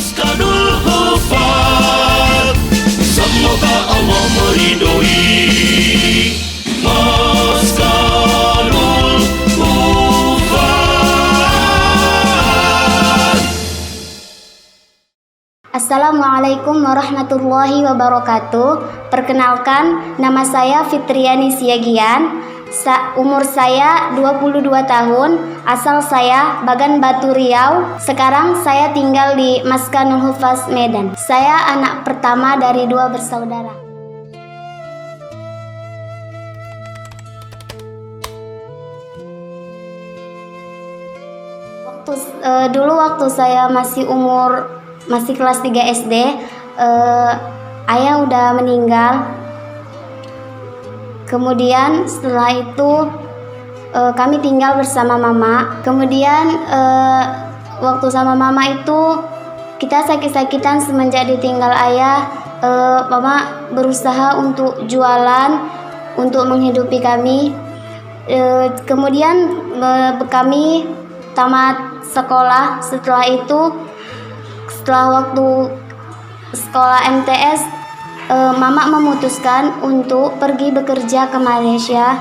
Maskanul Hufaz, semoga Allah meridhoi. Maskanul Hufaz. Assalamualaikum warahmatullahi wabarakatuh. Perkenalkan, nama saya Fitriani Siagian. Umur saya 22 tahun, asal saya Bagan Batu Riau. Sekarang saya tinggal di Maskanul Hufaz Medan. Saya anak pertama dari 2 bersaudara. Dulu waktu saya masih kelas 3 SD, ayah udah meninggal. Kemudian setelah itu kami tinggal bersama mama. Kemudian waktu sama mama itu kita sakit-sakitan semenjak ditinggal ayah. Mama berusaha untuk jualan untuk menghidupi kami. Kemudian kami tamat sekolah. Setelah itu, setelah waktu sekolah MTS, mama memutuskan untuk pergi bekerja ke Malaysia,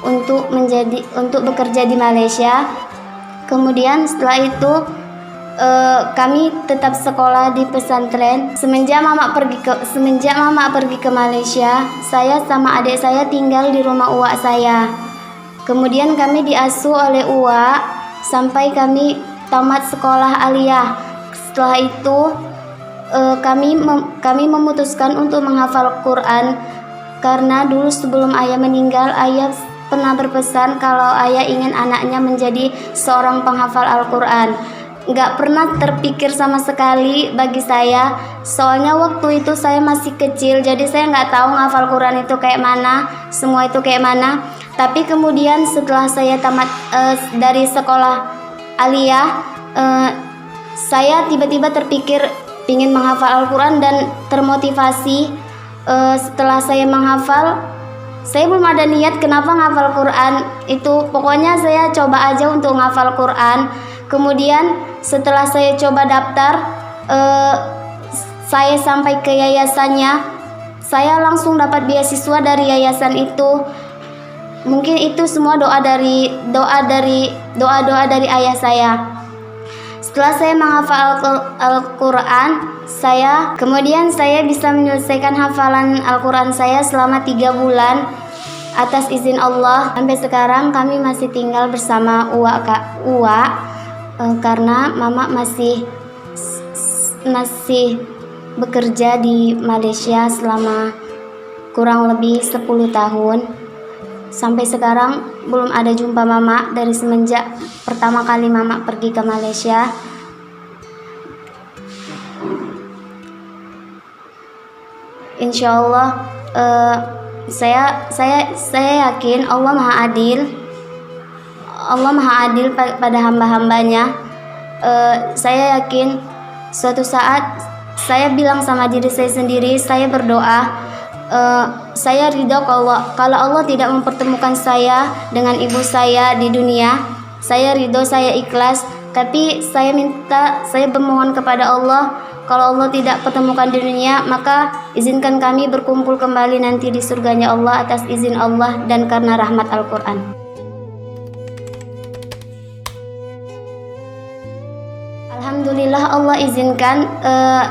untuk bekerja di Malaysia. Kemudian setelah itu kami tetap sekolah di pesantren. Semenjak mama pergi ke Malaysia, saya sama adik saya tinggal di rumah uak saya. Kemudian kami diasuh oleh uak sampai kami tamat sekolah aliyah. Setelah itu kami memutuskan untuk menghafal Quran, karena dulu sebelum ayah meninggal, ayah pernah berpesan kalau ayah ingin anaknya menjadi seorang penghafal Al-Quran. Gak pernah terpikir sama sekali bagi saya, soalnya waktu itu saya masih kecil, jadi saya gak tahu menghafal Quran itu kayak mana, semua itu kayak mana. Tapi kemudian setelah saya tamat dari sekolah aliyah, saya tiba-tiba terpikir ingin menghafal Al-Quran dan termotivasi. Setelah saya menghafal, saya belum ada niat kenapa menghafal Quran itu, pokoknya saya coba aja untuk menghafal Quran. Kemudian setelah saya coba daftar, saya sampai ke yayasannya, saya langsung dapat beasiswa dari yayasan itu. Mungkin itu semua doa dari ayah saya. Setelah saya menghafal Al-Quran, kemudian saya bisa menyelesaikan hafalan Al-Quran saya selama 3 bulan atas izin Allah. Sampai sekarang kami masih tinggal bersama uak karena mama masih bekerja di Malaysia selama kurang lebih 10 tahun. Sampai sekarang belum ada jumpa mama dari semenjak pertama kali mama pergi ke Malaysia. Insya Allah, saya yakin Allah Maha Adil. Allah Maha Adil pada hamba-hambanya. Saya yakin suatu saat saya bilang sama diri saya sendiri, saya berdoa, saya ridho kalau Allah tidak mempertemukan saya dengan ibu saya di dunia. Saya ridho, saya ikhlas. Tapi saya bermohon kepada Allah, kalau Allah tidak pertemukan di dunia, maka izinkan kami berkumpul kembali nanti di surganya Allah atas izin Allah dan karena rahmat Al-Quran. Alhamdulillah Allah izinkan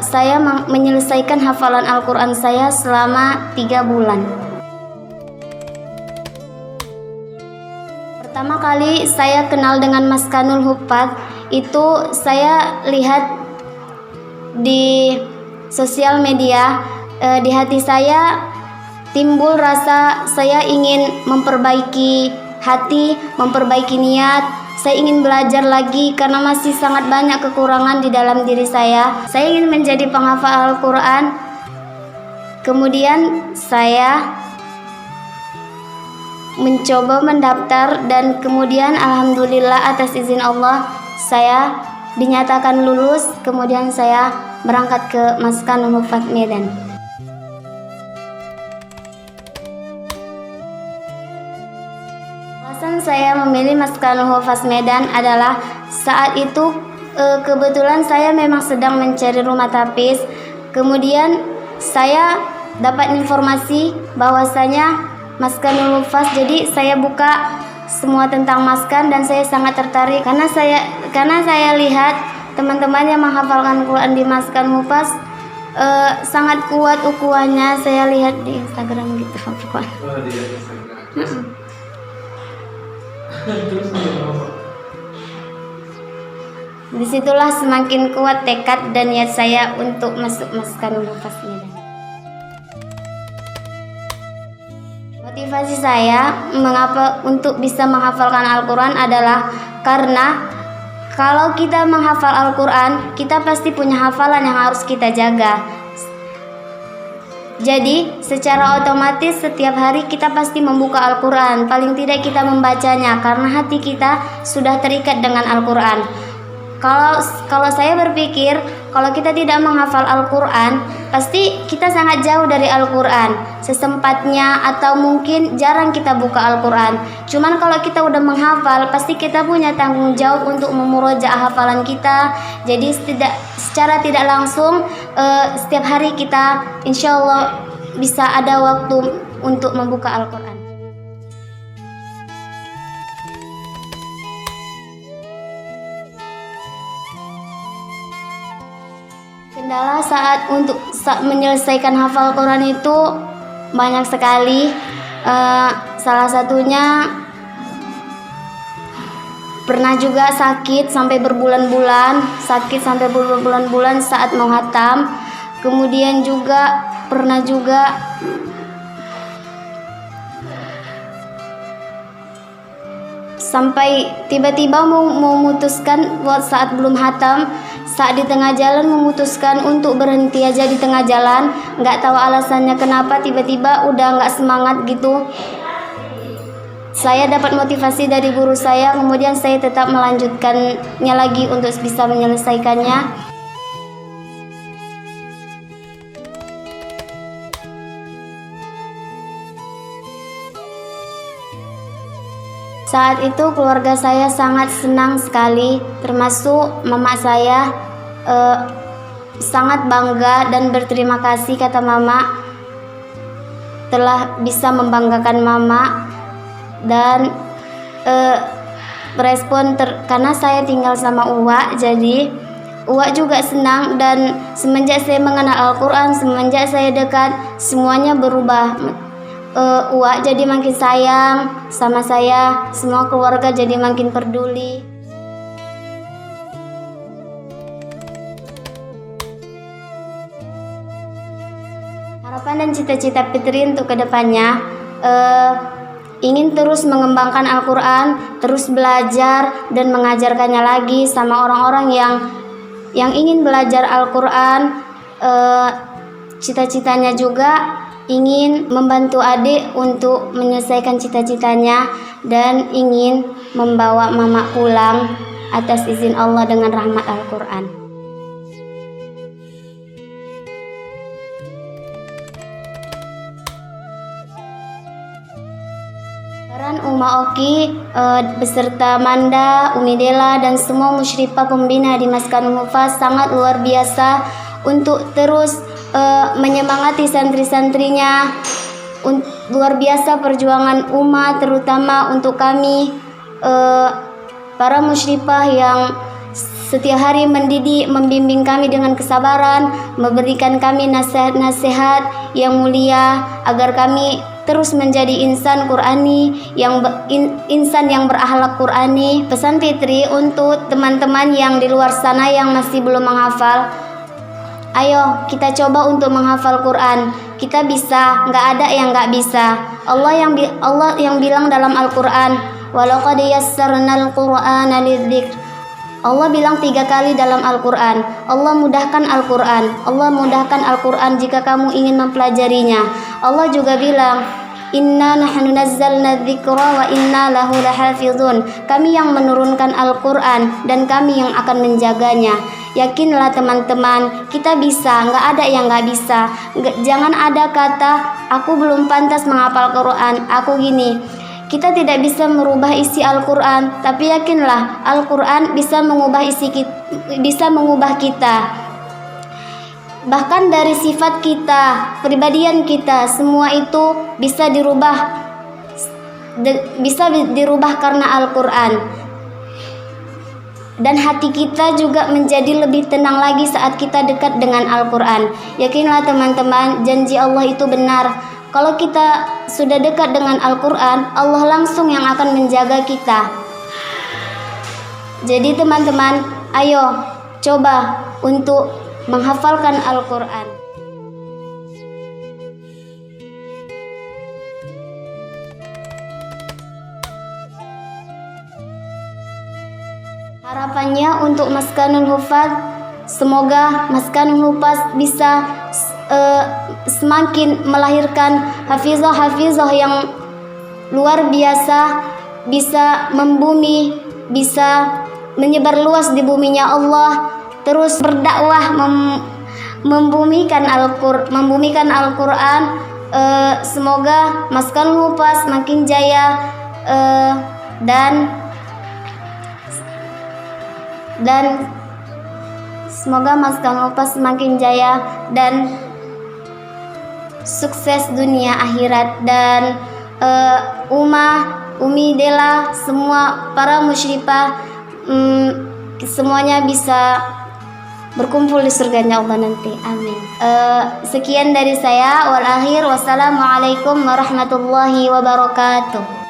saya menyelesaikan hafalan Al-Quran saya selama 3 bulan. Pertama kali saya kenal dengan Maskanul Hufaz itu saya lihat di sosial media. Di hati saya timbul rasa saya ingin memperbaiki hati, memperbaiki niat. Saya ingin belajar lagi karena masih sangat banyak kekurangan di dalam diri saya. Saya ingin menjadi penghafal Al-Quran. Kemudian saya mencoba mendaftar dan kemudian alhamdulillah atas izin Allah saya dinyatakan lulus. Kemudian saya berangkat ke Maskanul Hufaz Medan. Alasan saya memilih Maskanul Hufaz Medan adalah saat itu kebetulan saya memang sedang mencari rumah tapis. Kemudian saya dapat informasi bahwasanya Maskanul Hufaz. Jadi saya buka semua tentang maskan dan saya sangat tertarik karena saya lihat teman-teman yang menghafalkan Quran di Maskanul Hufaz sangat kuat ukuannya. Saya lihat di Instagram gitu. Di Instagram. Terus Disitulah semakin kuat tekad dan niat saya untuk masuk Maskanul Hufaz ini. Motivasi saya mengapa untuk bisa menghafalkan Al-Quran adalah karena kalau kita menghafal Al-Quran, kita pasti punya hafalan yang harus kita jaga. Jadi secara otomatis setiap hari kita pasti membuka Al-Quran. Paling tidak kita membacanya karena hati kita sudah terikat dengan Al-Quran. Kalau saya berpikir kalau kita tidak menghafal Al-Quran, pasti kita sangat jauh dari Al-Quran. Sesempatnya atau mungkin jarang kita buka Al-Quran. Cuman kalau kita udah menghafal, pasti kita punya tanggung jawab untuk memurojaah hafalan kita. Jadi secara tidak langsung setiap hari kita insya Allah bisa ada waktu untuk membuka Al-Quran. Kendala saat menyelesaikan hafal Quran itu banyak sekali. Salah satunya pernah juga sakit sampai berbulan-bulan saat mau khatam. Kemudian juga pernah juga sampai tiba-tiba mau memutuskan saat belum khatam, saat di tengah jalan memutuskan untuk berhenti aja di tengah jalan. Nggak tahu alasannya kenapa tiba-tiba udah nggak semangat gitu. Saya dapat motivasi dari guru saya, kemudian saya tetap melanjutkannya lagi untuk bisa menyelesaikannya. Saat itu keluarga saya sangat senang sekali, termasuk mama saya sangat bangga dan berterima kasih, kata mama, telah bisa membanggakan mama. Dan respon karena saya tinggal sama Uwa, jadi Uwa juga senang. Dan semenjak saya mengenal Al-Quran, semenjak saya dekat, semuanya berubah. Uwa jadi makin sayang sama saya, semua keluarga jadi makin peduli. Harapan dan cita-cita Fitri untuk kedepannya ingin terus mengembangkan Al-Quran, terus belajar dan mengajarkannya lagi sama orang-orang yang ingin belajar Al-Quran. Cita-citanya juga ingin membantu adik untuk menyelesaikan cita-citanya dan ingin membawa mama pulang atas izin Allah dengan rahmat Al-Quran. Peran Uma Oki beserta Manda, Umi Dela dan semua musyrifah pembina di Maskanul Hufaz sangat luar biasa untuk terus menyemangati santri-santrinya. Luar biasa perjuangan umat, terutama untuk kami para musyrifah yang setiap hari mendidik, membimbing kami dengan kesabaran, memberikan kami nasihat-nasihat yang mulia agar kami terus menjadi insan Qurani, insan yang berakhlak Qurani. Pesan Fitri untuk teman-teman yang di luar sana yang masih belum menghafal, ayo kita coba untuk menghafal Quran. Kita bisa, nggak ada yang nggak bisa. Allah yang bilang dalam Al-Quran, walaqad yassarnal Qur'ana lidzikr. Allah bilang 3 kali dalam Al-Quran, Allah mudahkan Al-Quran, Allah mudahkan Al-Quran jika kamu ingin mempelajarinya. Allah juga bilang, inna nahnu nazzalna dzikra wa inna lahu lahafizun. Kami yang menurunkan Al-Quran dan kami yang akan menjaganya. Yakinlah teman-teman, kita bisa, nggak ada yang nggak bisa. Jangan ada kata, aku belum pantas menghafal Quran, aku gini. Kita tidak bisa merubah isi Al-Quran, tapi yakinlah Al-Quran bisa mengubah kita. Bahkan dari sifat kita, kepribadian kita, semua itu bisa dirubah karena Al-Quran. Dan hati kita juga menjadi lebih tenang lagi saat kita dekat dengan Al-Quran. Yakinlah teman-teman, janji Allah itu benar. Kalau kita sudah dekat dengan Al-Quran, Allah langsung yang akan menjaga kita. Jadi teman-teman, ayo coba untuk menghafalkan Al-Quran. Harapannya untuk Maskanul Hufaz, semoga Maskanul Hufaz bisa semakin melahirkan hafizah-hafizah yang luar biasa, bisa membumi, bisa menyebar luas di buminya Allah, terus berdakwah membumikan Al-Quran. Semoga Maskanul Hufaz makin jaya dan semoga Maskanul Hufaz semakin jaya dan sukses dunia akhirat. Dan Umi Dela, semua para musyrifah, semuanya bisa berkumpul di surganya Allah nanti. Amin. Sekian dari saya. Wal akhir, wassalamualaikum warahmatullahi wabarakatuh.